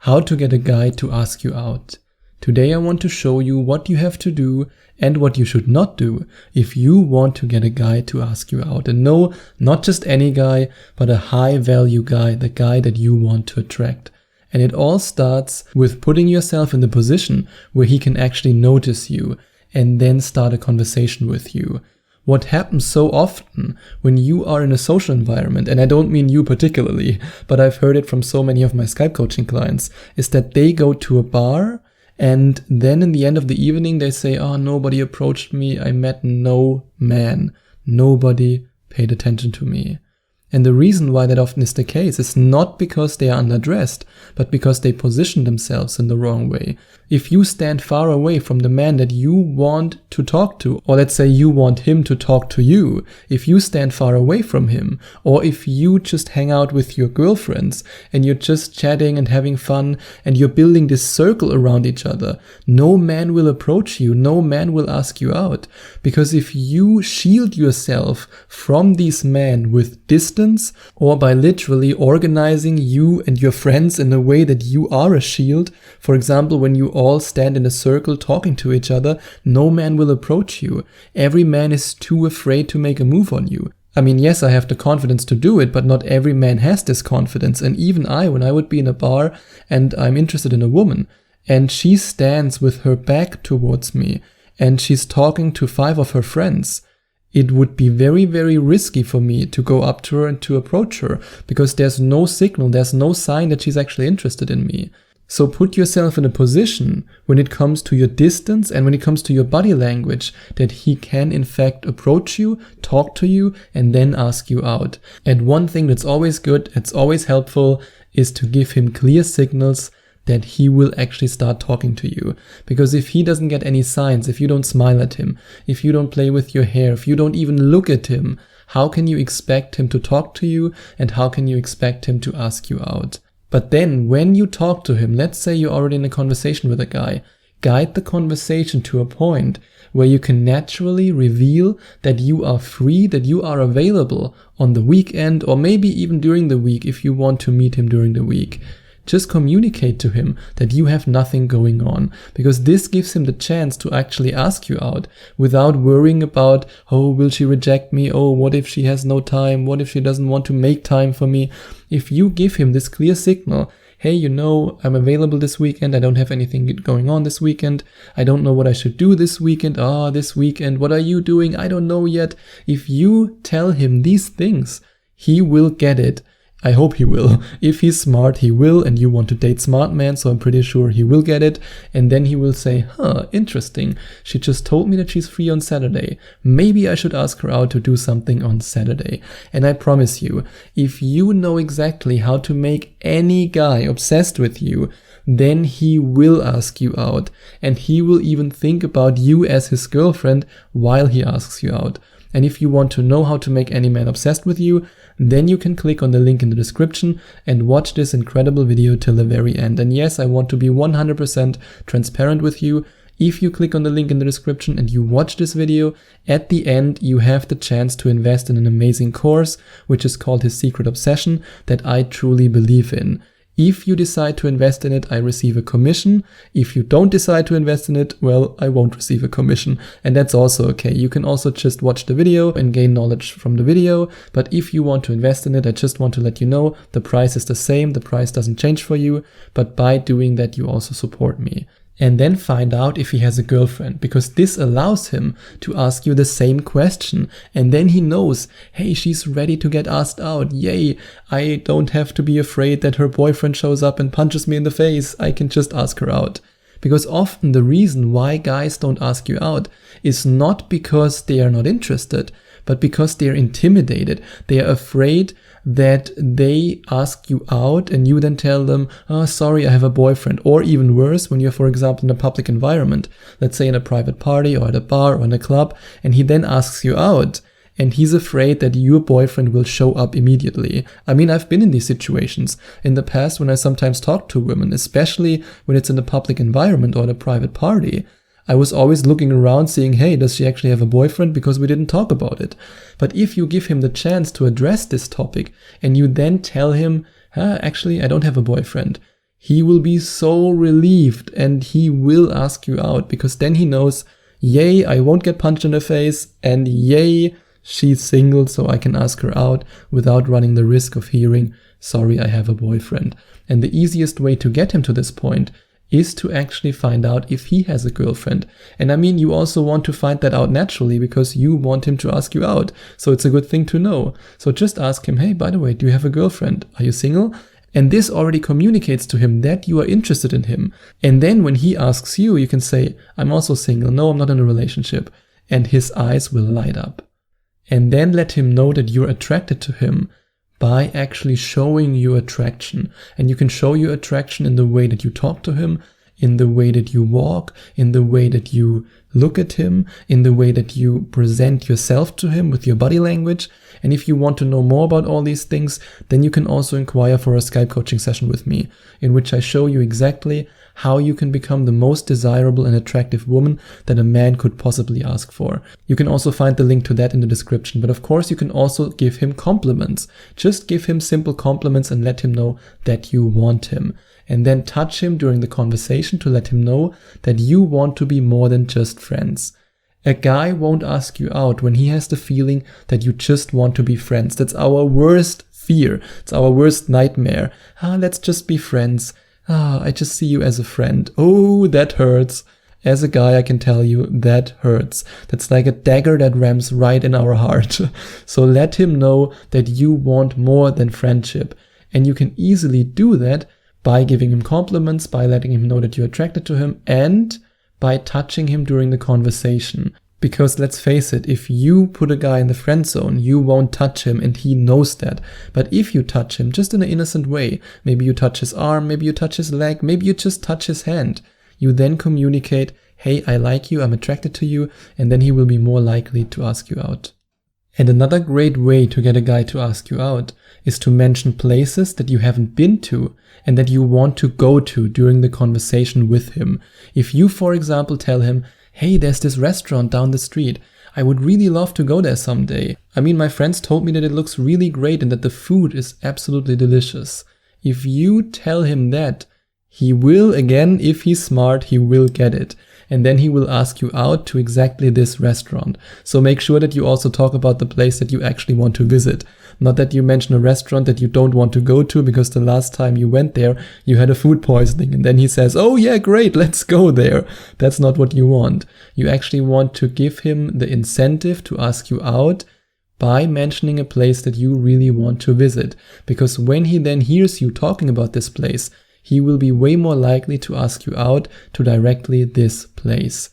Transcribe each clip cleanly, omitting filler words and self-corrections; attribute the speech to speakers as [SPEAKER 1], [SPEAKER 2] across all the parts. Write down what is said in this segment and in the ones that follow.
[SPEAKER 1] How to get a guy to ask you out. Today I want to show you what you have to do and what you should not do if you want to get a guy to ask you out. And no, not just any guy, but a high value guy, the guy that you want to attract. And it all starts with putting yourself in the position where he can actually notice you and then start a conversation with you. What happens so often when you are in a social environment, and I don't mean you particularly, but I've heard it from so many of my Skype coaching clients, is that they go to a bar and then in the end of the evening they say, oh, nobody approached me, I met no man, nobody paid attention to me. And the reason why that often is the case is not because they are underdressed, but because they position themselves in the wrong way. If you stand far away from the man that you want to talk to, or let's say you want him to talk to you, if you stand far away from him, or if you just hang out with your girlfriends and you're just chatting and having fun and you're building this circle around each other, no man will approach you, no man will ask you out. Because if you shield yourself from these men with distance, or by literally organizing you and your friends in a way that you are a shield, for example, when you all stand in a circle talking to each other, no man will approach you. Every man is too afraid to make a move on you. I mean, yes, I have the confidence to do it, but not every man has this confidence. And even I, when I would be in a bar and I'm interested in a woman and she stands with her back towards me and she's talking to 5 of her friends, it would be very, very risky for me to go up to her and to approach her because there's no signal, there's no sign that she's actually interested in me. So put yourself in a position when it comes to your distance and when it comes to your body language that he can in fact approach you, talk to you, and then ask you out. And one thing that's always good, it's always helpful, is to give him clear signals that he will actually start talking to you. Because if he doesn't get any signs, if you don't smile at him, if you don't play with your hair, if you don't even look at him, how can you expect him to talk to you and how can you expect him to ask you out? But then when you talk to him, let's say you're already in a conversation with a guy, guide the conversation to a point where you can naturally reveal that you are free, that you are available on the weekend or maybe even during the week if you want to meet him during the week. Just communicate to him that you have nothing going on, because this gives him the chance to actually ask you out without worrying about, oh, will she reject me? Oh, what if she has no time? What if she doesn't want to make time for me? If you give him this clear signal, hey, you know, I'm available this weekend. I don't have anything going on this weekend. I don't know what I should do this weekend. This weekend, what are you doing? I don't know yet. If you tell him these things, he will get it. I hope he will. If he's smart, he will, and you want to date smart men, so I'm pretty sure he will get it. And then he will say, interesting. She just told me that she's free on Saturday. Maybe I should ask her out to do something on Saturday. And I promise you, if you know exactly how to make any guy obsessed with you, then he will ask you out. And he will even think about you as his girlfriend while he asks you out. And if you want to know how to make any man obsessed with you, then you can click on the link in the description and watch this incredible video till the very end. And yes, I want to be 100% transparent with you. If you click on the link in the description and you watch this video, at the end you have the chance to invest in an amazing course, which is called His Secret Obsession, that I truly believe in. If you decide to invest in it, I receive a commission. If you don't decide to invest in it, well, I won't receive a commission. And that's also okay. You can also just watch the video and gain knowledge from the video. But if you want to invest in it, I just want to let you know the price is the same. The price doesn't change for you. But by doing that, you also support me. And then find out if he has a girlfriend, because this allows him to ask you the same question. And then he knows, hey, she's ready to get asked out. Yay, I don't have to be afraid that her boyfriend shows up and punches me in the face. I can just ask her out. Because often the reason why guys don't ask you out is not because they are not interested, but because they are intimidated. They are afraid that they ask you out and you then tell them, oh, sorry, I have a boyfriend. Or even worse, when you're, for example, in a public environment, let's say in a private party or at a bar or in a club, and he then asks you out and he's afraid that your boyfriend will show up immediately. I mean, I've been in these situations in the past when I sometimes talk to women, especially when it's in a public environment or at a private party. I was always looking around seeing, hey, does she actually have a boyfriend? Because we didn't talk about it. But if you give him the chance to address this topic and you then tell him, actually, I don't have a boyfriend, he will be so relieved and he will ask you out, because then he knows, yay, I won't get punched in the face, and yay, she's single, so I can ask her out without running the risk of hearing, sorry, I have a boyfriend. And the easiest way to get him to this point is to actually find out if he has a girlfriend. And I mean, you also want to find that out naturally because you want him to ask you out. So it's a good thing to know. So just ask him, hey, by the way, do you have a girlfriend? Are you single? And this already communicates to him that you are interested in him. And then when he asks you, you can say, I'm also single. No, I'm not in a relationship. And his eyes will light up. And then let him know that you're attracted to him by actually showing your attraction. And you can show your attraction in the way that you talk to him, in the way that you walk, in the way that you look at him, in the way that you present yourself to him with your body language. And if you want to know more about all these things, then you can also inquire for a Skype coaching session with me, in which I show you exactly how you can become the most desirable and attractive woman that a man could possibly ask for. You can also find the link to that in the description, but of course you can also give him compliments. Just give him simple compliments and let him know that you want him. And then touch him during the conversation to let him know that you want to be more than just friends. A guy won't ask you out when he has the feeling that you just want to be friends. That's our worst fear. It's our worst nightmare. Let's just be friends. I just see you as a friend. Oh, that hurts. As a guy, I can tell you that hurts. That's like a dagger that rams right in our heart. So let him know that you want more than friendship. And you can easily do that by giving him compliments, by letting him know that you're attracted to him, and by touching him during the conversation. Because let's face it, if you put a guy in the friend zone, you won't touch him, and he knows that. But if you touch him just in an innocent way, maybe you touch his arm, maybe you touch his leg, maybe you just touch his hand, you then communicate, hey, I like you, I'm attracted to you, and then he will be more likely to ask you out. And another great way to get a guy to ask you out is to mention places that you haven't been to and that you want to go to during the conversation with him. If you, for example, tell him, hey, there's this restaurant down the street. I would really love to go there someday. I mean, my friends told me that it looks really great and that the food is absolutely delicious. If you tell him that, he will, again, if he's smart, he will get it. And then he will ask you out to exactly this restaurant. So make sure that you also talk about the place that you actually want to visit. Not that you mention a restaurant that you don't want to go to because the last time you went there, you had a food poisoning. And then he says, oh yeah, great, let's go there. That's not what you want. You actually want to give him the incentive to ask you out by mentioning a place that you really want to visit. Because when he then hears you talking about this place, he will be way more likely to ask you out to directly this place.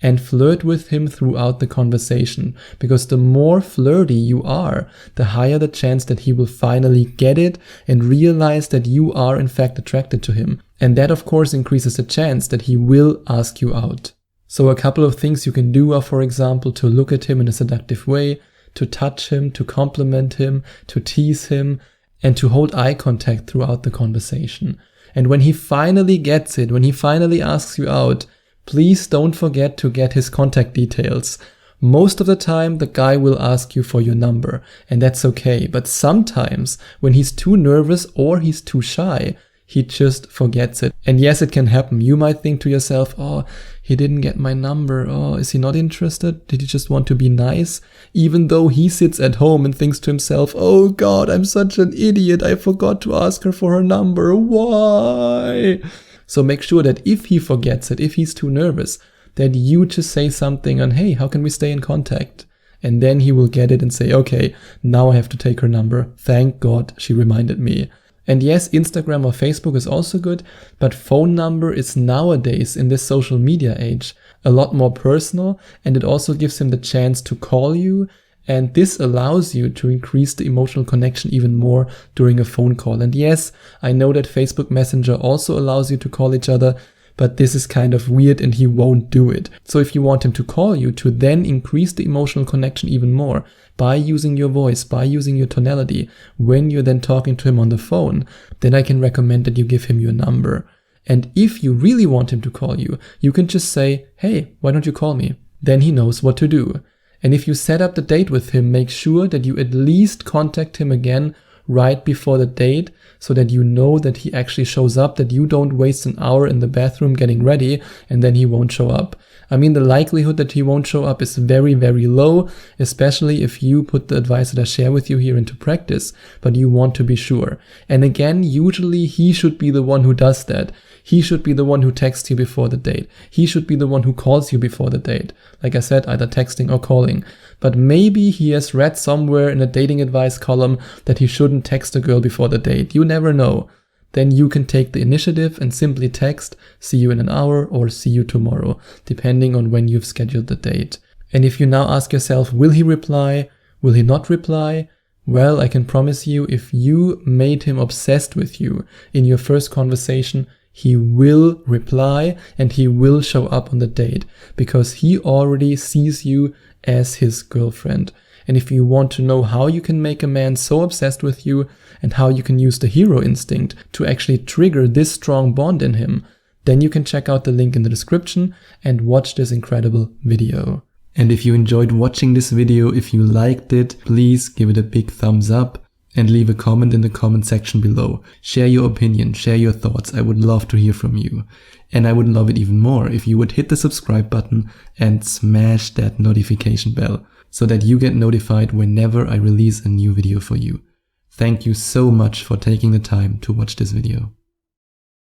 [SPEAKER 1] And flirt with him throughout the conversation, because the more flirty you are, the higher the chance that he will finally get it and realize that you are in fact attracted to him. And that of course increases the chance that he will ask you out. So a couple of things you can do are, for example, to look at him in a seductive way, to touch him, to compliment him, to tease him, and to hold eye contact throughout the conversation. And when he finally gets it, when he finally asks you out, please don't forget to get his contact details. Most of the time, the guy will ask you for your number, and that's okay. But sometimes, when he's too nervous or he's too shy, he just forgets it. And yes, it can happen. You might think to yourself, oh, he didn't get my number. Oh, is he not interested? Did he just want to be nice? Even though he sits at home and thinks to himself, oh God, I'm such an idiot. I forgot to ask her for her number. Why? So make sure that if he forgets it, if he's too nervous, that you just say something on, hey, how can we stay in contact? And then he will get it and say, okay, now I have to take her number. Thank God she reminded me. And yes, Instagram or Facebook is also good, but phone number is nowadays, in this social media age, a lot more personal, and it also gives him the chance to call you, and this allows you to increase the emotional connection even more during a phone call. And yes, I know that Facebook Messenger also allows you to call each other, but this is kind of weird and he won't do it. So if you want him to call you, to then increase the emotional connection even more by using your voice, by using your tonality, when you're then talking to him on the phone, then I can recommend that you give him your number. And if you really want him to call you, you can just say, hey, why don't you call me? Then he knows what to do. And if you set up the date with him, make sure that you at least contact him again right before the date so that you know that he actually shows up, that you don't waste an hour in the bathroom getting ready and then he won't show up. I mean, the likelihood that he won't show up is very, very low, especially if you put the advice that I share with you here into practice, but you want to be sure. And again, usually he should be the one who does that. He should be the one who texts you before the date. He should be the one who calls you before the date. Like I said, either texting or calling. But maybe he has read somewhere in a dating advice column that he shouldn't text a girl before the date. You never know. Then you can take the initiative and simply text, see you in an hour or see you tomorrow, depending on when you've scheduled the date. And if you now ask yourself, will he reply? Will he not reply? Well, I can promise you, if you made him obsessed with you in your first conversation, he will reply and he will show up on the date because he already sees you as his girlfriend. And if you want to know how you can make a man so obsessed with you and how you can use the hero instinct to actually trigger this strong bond in him, then you can check out the link in the description and watch this incredible video. And if you enjoyed watching this video, if you liked it, please give it a big thumbs up and leave a comment in the comment section below. Share your opinion, share your thoughts. I would love to hear from you. And I would love it even more if you would hit the subscribe button and smash that notification bell so that you get notified whenever I release a new video for you. Thank you so much for taking the time to watch this video.